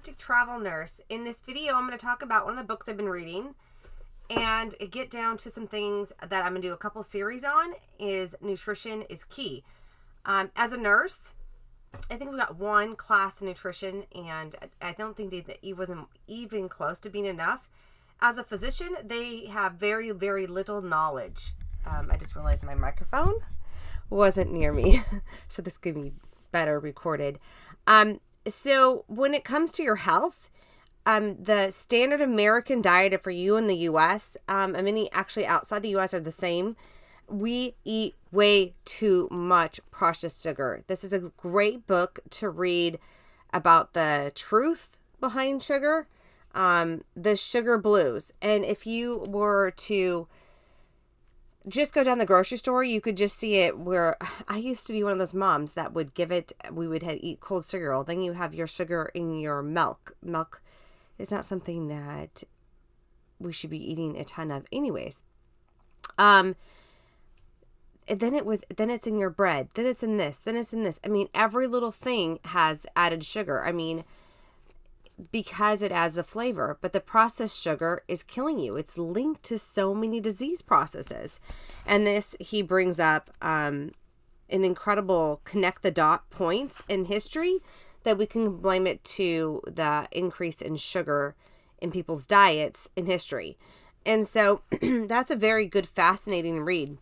Holistic Travel Nurse. In this video, I'm going to talk about one of the books I've been reading and get down to some things that I'm going to do a couple series on. Is nutrition is key. As a nurse, I think we got one class in nutrition, and I don't think that it wasn't even close to being enough. As a physician, they have very, very little knowledge. I just realized my microphone wasn't near me, so this could be better recorded. So when it comes to your health, the standard American diet for you in the U.S., and many actually outside the U.S. are the same. We eat way too much processed sugar. This is a great book to read about the truth behind sugar, the sugar blues. And if you were to just go down the grocery store, you could just see it where I used to be one of those moms that would give it, we would eat cold cereal. Then you have your sugar in your milk. Milk is not something that we should be eating a ton of anyways. And then it's in your bread, then it's in this, then it's in this. I mean, every little thing has added sugar. I mean, because it has the flavor, but the processed sugar is killing you. It's linked to so many disease processes. And this, he brings up an incredible connect the dot points in history that we can blame it to the increase in sugar in people's diets in history. And so that's a very good, fascinating read.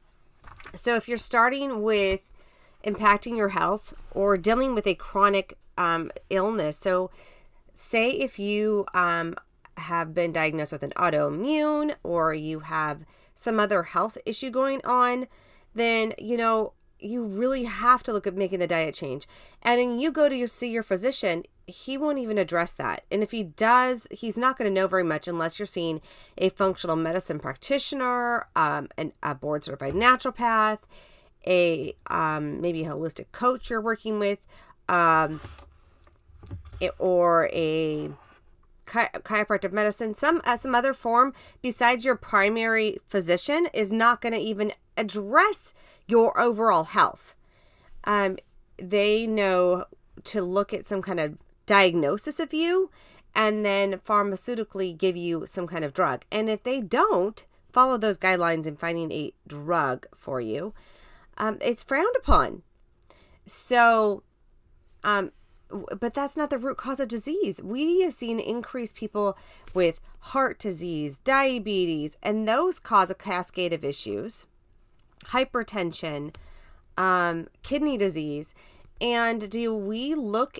So if you're starting with impacting your health or dealing with a chronic illness, so say if you have been diagnosed with an autoimmune or you have some other health issue going on, then, you really have to look at making the diet change. And when you go to see your physician, he won't even address that. And if he does, he's not going to know very much unless you're seeing a functional medicine practitioner, a board certified naturopath, maybe a holistic coach you're working with, or a chiropractic medicine, some other form besides your primary physician is not going to even address your overall health. They know to look at some kind of diagnosis of you and then pharmaceutically give you some kind of drug. And if they don't follow those guidelines in finding a drug for you, it's frowned upon. So, but that's not the root cause of disease. We have seen increased people with heart disease, diabetes, and those cause a cascade of issues, hypertension, kidney disease. And do we look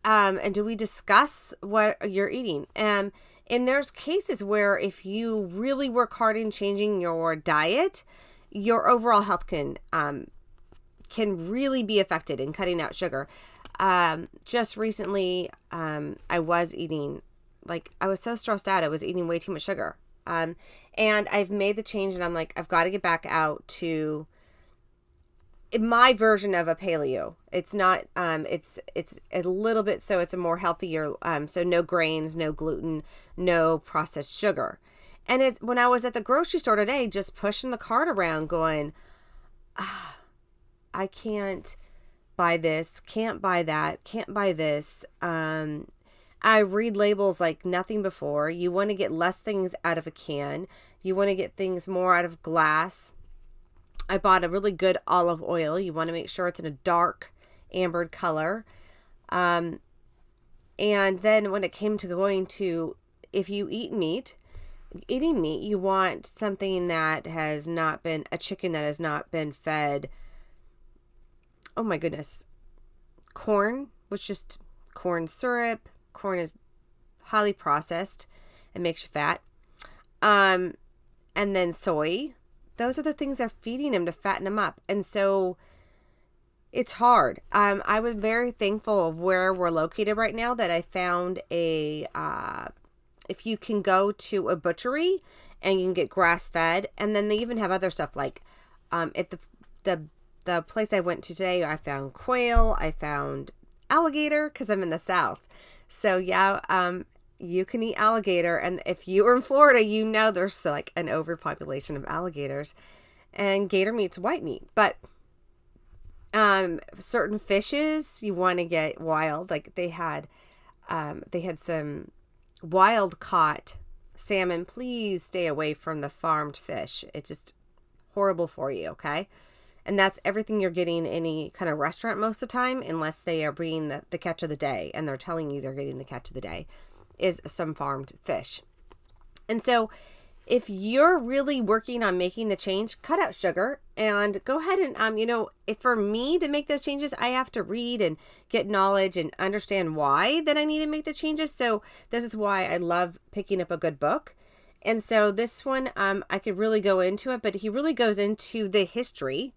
and do we discuss what you're eating? And there's cases where if you really work hard in changing your diet, your overall health can really be affected in cutting out sugar. Just recently, I was eating, I was so stressed out. I was eating way too much sugar. And I've made the change, and I'm like, I've got to get back out to my version of a paleo. It's not, it's a little bit, so it's a more healthier, so no grains, no gluten, no processed sugar. And when I was at the grocery store today, just pushing the cart around going, I can't buy this, can't buy that, can't buy this. I read labels like nothing before. You want to get less things out of a can. You want to get things more out of glass. I bought a really good olive oil. You want to make sure it's in a dark ambered color. And then when it came to going to, if you eating meat, you want something that has not been, a chicken that has not been fed, oh my goodness, corn, which just corn syrup. Corn is highly processed and makes you fat. And then soy. Those are the things they're feeding them to fatten them up. And so it's hard. I was very thankful of where we're located right now that I found if you can go to a butchery and you can get grass fed, and then they even have other stuff like at the place I went to today, I found quail, I found alligator because I'm in the South. So yeah, you can eat alligator. And if you are in Florida, there's like an overpopulation of alligators, and gator meat's white meat. But certain fishes you want to get wild. Like they had they had some wild caught salmon. Please stay away from the farmed fish. It's just horrible for you, okay? And that's everything you're getting in any kind of restaurant most of the time, unless they are bringing the catch of the day and they're telling you they're getting the catch of the day, is some farmed fish. And so if you're really working on making the change, cut out sugar and go ahead and, if for me to make those changes, I have to read and get knowledge and understand why that I need to make the changes. So this is why I love picking up a good book. And so this one, I could really go into it, but he really goes into the history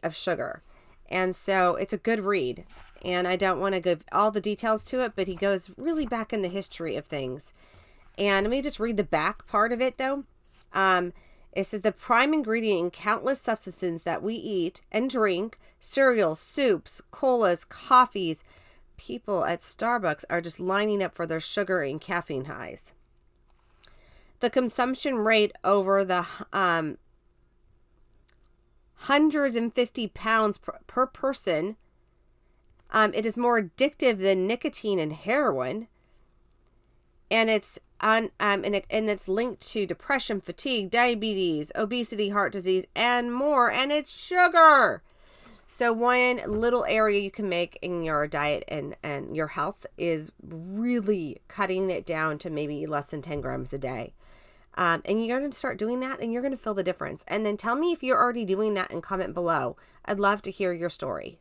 of sugar. And so it's a good read. And I don't want to give all the details to it, but he goes really back in the history of things. And let me just read the back part of it, though. It says the prime ingredient in countless substances that we eat and drink, cereals, soups, colas, coffees. People at Starbucks are just lining up for their sugar and caffeine highs. The consumption rate over the 150 pounds per person. It is more addictive than nicotine and heroin. And it's and it's linked to depression, fatigue, diabetes, obesity, heart disease, and more. And it's sugar. So one little area you can make in your diet and your health is really cutting it down to maybe less than 10 grams a day. And you're going to start doing that and you're going to feel the difference. And then tell me if you're already doing that and comment below. I'd love to hear your story.